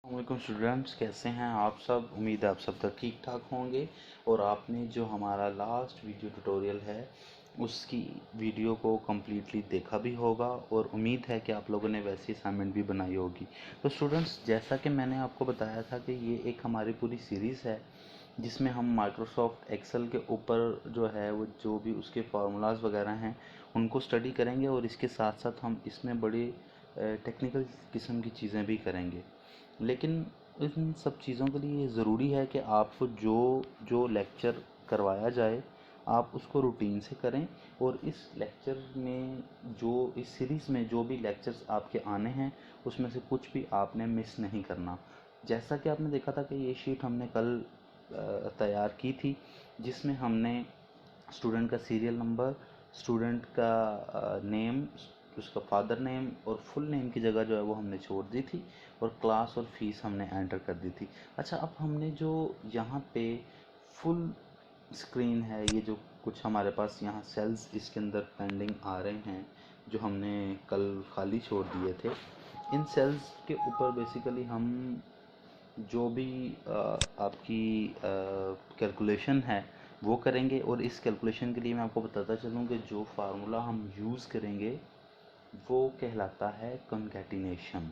वालेकुम स्टूडेंट्स, कैसे हैं आप सब। उम्मीद है आप सब तक ठीक ठाक होंगे। और आपने जो हमारा लास्ट वीडियो ट्यूटोरियल है उसकी वीडियो को कम्प्लीटली देखा भी होगा और उम्मीद है कि आप लोगों ने वैसी असाइनमेंट भी बनाई होगी। तो स्टूडेंट्स, जैसा कि मैंने आपको बताया था कि ये एक हमारी पूरी सीरीज़ है जिसमें हम माइक्रोसॉफ्ट एक्सेल के ऊपर जो है वो जो भी उसके फार्मूलाज वगैरह हैं उनको स्टडी करेंगे और इसके साथ साथ हम इसमें बड़ी टेक्निकल किस्म की चीज़ें भी करेंगे। लेकिन इन सब चीज़ों के लिए ज़रूरी है कि आपको जो जो लेक्चर करवाया जाए आप उसको रूटीन से करें। और इस लेक्चर में जो इस सीरीज़ में जो भी लेक्चर्स आपके आने हैं उसमें से कुछ भी आपने मिस नहीं करना। जैसा कि आपने देखा था कि ये शीट हमने कल तैयार की थी जिसमें हमने स्टूडेंट का सीरियल नंबर, स्टूडेंट का नेम, उसका फादर नेम और फुल नेम की जगह जो है वो हमने छोड़ दी थी और क्लास और फीस हमने एंटर कर दी थी। अच्छा, अब हमने जो यहाँ पे फुल स्क्रीन है, ये जो कुछ हमारे पास यहाँ सेल्स इसके अंदर पेंडिंग आ रहे हैं जो हमने कल खाली छोड़ दिए थे, इन सेल्स के ऊपर बेसिकली हम जो भी आपकी कैलकुलेशन है वो करेंगे। और इस कैलकुलेशन के लिए मैं आपको बताता चलूँ कि जो फार्मूला हम यूज़ करेंगे वो कहलाता है कॉन्कैटिनेशन।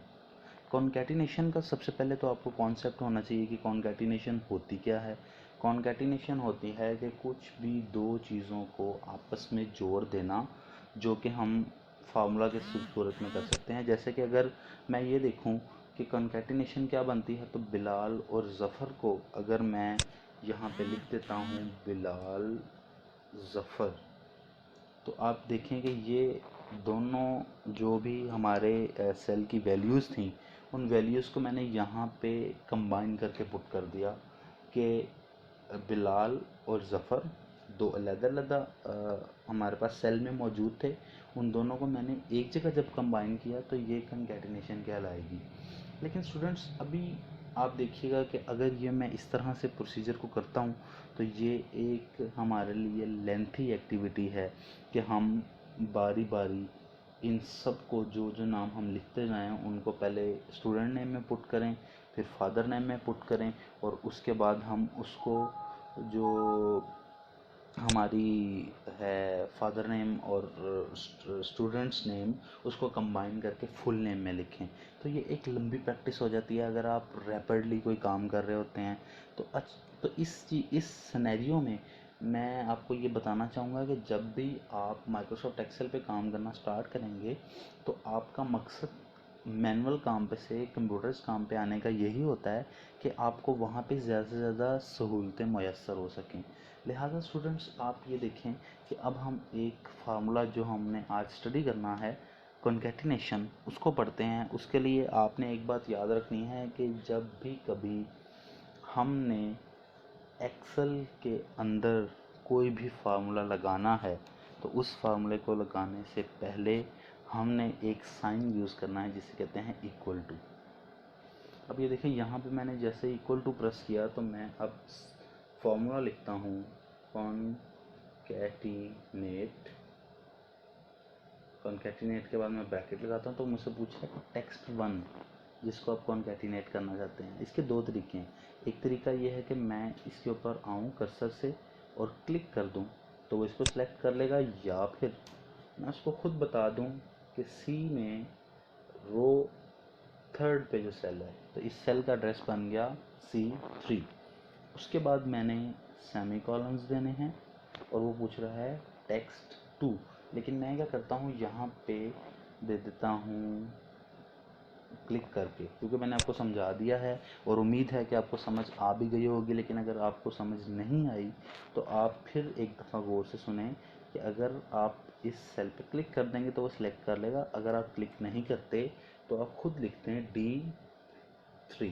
कॉन्कैटिनेशन का सबसे पहले तो आपको कॉन्सेप्ट होना चाहिए कि कॉन्कैटिनेशन होती क्या है। कॉन्कैटिनेशन होती है कि कुछ भी दो चीज़ों को आपस में जोड़ देना, जो कि हम फार्मूला के सूरत में कर सकते हैं। जैसे कि अगर मैं ये देखूं कि कॉन्कैटिनेशन क्या बनती है, तो बिलाल और ज़फ़र को अगर मैं यहाँ पे लिख देता हूँ बिलाल ज़फ़र, तो आप देखें कि ये दोनों जो भी हमारे सेल की वैल्यूज़ थी उन वैल्यूज़ को मैंने यहाँ पे कंबाइन करके पुट कर दिया कि बिलाल और ज़फ़र दो अलग-अलग हमारे पास सेल में मौजूद थे, उन दोनों को मैंने एक जगह जब कंबाइन किया तो ये कॉन्कैटिनेशन कहलाएगी। लेकिन स्टूडेंट्स, अभी आप देखिएगा कि अगर ये मैं इस तरह से प्रोसीजर को करता हूँ तो ये एक हमारे लिए लेंथी एक्टिविटी है कि हम बारी बारी इन सब को जो जो नाम हम लिखते जाएं उनको पहले स्टूडेंट नेम में पुट करें, फिर फादर नेम में पुट करें और उसके बाद हम उसको जो हमारी है फादर नेम और स्टूडेंट्स नेम उसको कंबाइन करके फुल नेम में लिखें। तो ये एक लंबी प्रैक्टिस हो जाती है अगर आप रैपिडली कोई काम कर रहे होते हैं। तो इस सिनेरियो में मैं आपको ये बताना चाहूँगा कि जब भी आप माइक्रोसॉफ्ट एक्सेल पे काम करना स्टार्ट करेंगे तो आपका मकसद मैनुअल काम पे से कंप्यूटर्स काम पे आने का यही होता है कि आपको वहाँ पे ज़्यादा से ज़्यादा सहूलतें मैसर हो सकें। लिहाजा स्टूडेंट्स, आप ये देखें कि अब हम एक फार्मूला जो हमने आज स्टडी करना है कॉन्कैटिनेशन, उसको पढ़ते हैं। उसके लिए आपने एक बात याद रखनी है कि जब भी कभी हमने एक्सेल के अंदर कोई भी फार्मूला लगाना है तो उस फार्मूले को लगाने से पहले हमने एक साइन यूज़ करना है जिसे कहते हैं इक्वल टू। अब ये देखें, यहाँ पे मैंने जैसे इक्वल टू प्रेस किया तो मैं अब फॉर्मूला लिखता हूँ कॉन्कैटिनेट। कॉन्कैटिनेट के बाद मैं ब्रैकेट लगाता हूँ तो मुझसे पूछा है टेक्स्ट वन, जिसको आप कॉन्कैटिनेट करना चाहते हैं। इसके दो तरीके हैं। एक तरीका ये है कि मैं इसके ऊपर आऊँ कर्सर से और क्लिक कर दूँ तो वो इसको सिलेक्ट कर लेगा, या फिर मैं उसको खुद बता दूँ कि सी में रो थर्ड पे जो सेल है तो इस सेल का एड्रेस बन गया C3। उसके बाद मैंने सेमी कॉलम्स देने हैं और वो पूछ रहा है टेक्स्ट टू। लेकिन मैं क्या करता हूँ, यहाँ पे दे देता हूँ क्लिक करके, क्योंकि मैंने आपको समझा दिया है और उम्मीद है कि आपको समझ आ भी गई होगी। लेकिन अगर आपको समझ नहीं आई तो आप फिर एक दफ़ा गौर से सुने कि अगर आप इस सेल पे क्लिक कर देंगे तो वो सिलेक्ट कर लेगा। अगर आप क्लिक नहीं करते तो आप खुद लिखते हैं D3।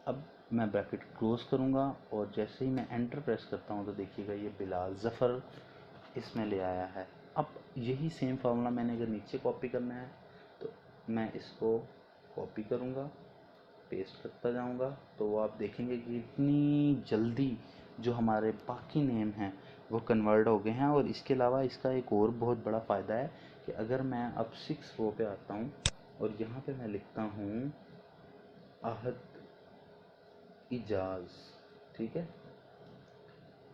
अब मैं ब्रैकेट क्लोज करूँगा और जैसे ही मैं एंटर प्रेस करता हूँ तो देखिएगा ये बिलाल ज़फ़र इसमें ले आया है। अब यही सेम फार्मूला मैंने अगर नीचे कॉपी करना है तो मैं इसको कॉपी करूँगा, पेस्ट करता जाऊँगा, तो आप देखेंगे कि इतनी जल्दी जो हमारे बाकी नेम हैं वो कन्वर्ट हो गए हैं। और इसके अलावा इसका एक और बहुत बड़ा फ़ायदा है कि अगर मैं अब 6 रो पे आता हूँ और यहाँ पे मैं लिखता हूँ आहद इजाज़, ठीक है।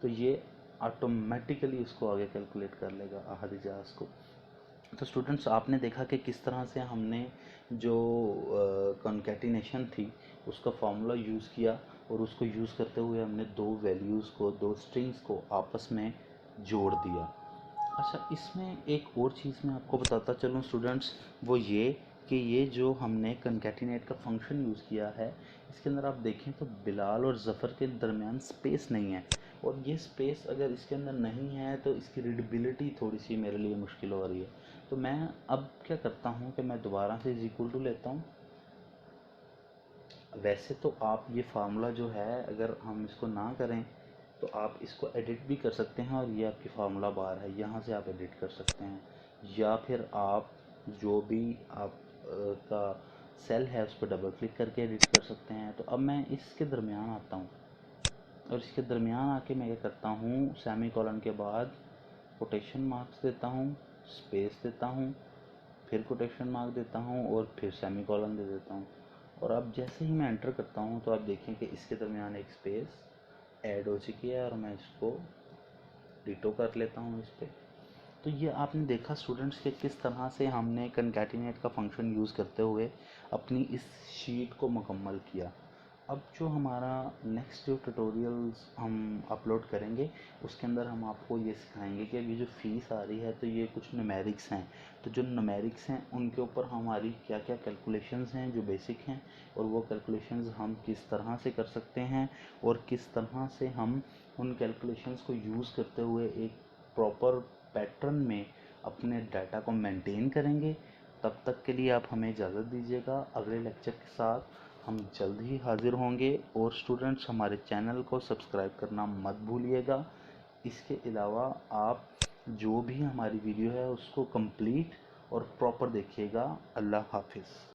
तो ये ऑटोमेटिकली इसको आगे कैलकुलेट कर लेगा अहद इजाज़ को। तो स्टूडेंट्स आपने देखा कि किस तरह से हमने जो कॉन्कैटिनेशन थी उसका फॉर्मूला यूज़ किया, और उसको यूज़ करते हुए हमने दो वैल्यूज़ को, दो स्ट्रिंग्स को आपस में जोड़ दिया। अच्छा, इसमें एक और चीज़ मैं आपको बताता चलूँ स्टूडेंट्स, वो ये कि ये जो हमने कॉन्कैटिनेट का फंक्शन यूज़ किया है, इसके अंदर आप देखें तो बिलाल और ज़फ़र के दरमियान स्पेस नहीं है, और ये स्पेस अगर इसके अंदर नहीं है तो इसकी रीडेबिलिटी थोड़ी सी मेरे लिए मुश्किल हो रही है। तो मैं अब क्या करता हूँ कि मैं दोबारा से इज इक्वल टू लेता हूँ। वैसे तो आप ये फार्मूला जो है, अगर हम इसको ना करें तो आप इसको एडिट भी कर सकते हैं, और ये आपकी फार्मूला बार है, यहाँ से आप एडिट कर सकते हैं, या फिर आप जो भी आप का सेल है उस पर डबल क्लिक करके एडिट कर सकते हैं। तो अब मैं इसके दरमियान आता हूँ, और इसके दरमियान आके मैं क्या करता हूँ, सेमी कॉलन के बाद कोटेशन मार्क्स देता हूँ, स्पेस देता हूँ, फिर कोटेशन मार्क देता हूँ, और फिर सेमी कॉलन दे देता हूँ। और अब जैसे ही मैं एंटर करता हूँ तो आप देखें कि इसके दरमियान एक स्पेस ऐड हो चुकी है, और मैं इसको डिटो कर लेता हूँ इस पर। तो ये आपने देखा स्टूडेंट्स कि किस तरह से हमने कनकैटिनेट का फंक्शन यूज़ करते हुए अपनी इस शीट को मुकम्मल किया। अब जो हमारा नेक्स्ट जो ट्यूटोरियल्स हम अपलोड करेंगे उसके अंदर हम आपको ये सिखाएंगे कि अभी जो फ़ीस आ रही है तो ये कुछ न्यूमेरिक्स हैं, तो जो न्यूमेरिक्स हैं उनके ऊपर हमारी क्या क्या कैलकुलेशंस हैं जो बेसिक हैं, और वो कैलकुलेशंस हम किस तरह से कर सकते हैं, और किस तरह से हम उन कैलकुलेशंस को यूज़ करते हुए एक प्रॉपर पैटर्न में अपने डाटा को मेंटेन करेंगे। तब तक के लिए आप हमें इजाज़त दीजिएगा। अगले लेक्चर के साथ हम जल्द ही हाज़िर होंगे, और स्टूडेंट्स हमारे चैनल को सब्सक्राइब करना मत भूलिएगा। इसके अलावा आप जो भी हमारी वीडियो है उसको कंप्लीट और प्रॉपर देखिएगा। अल्लाह हाफिज़।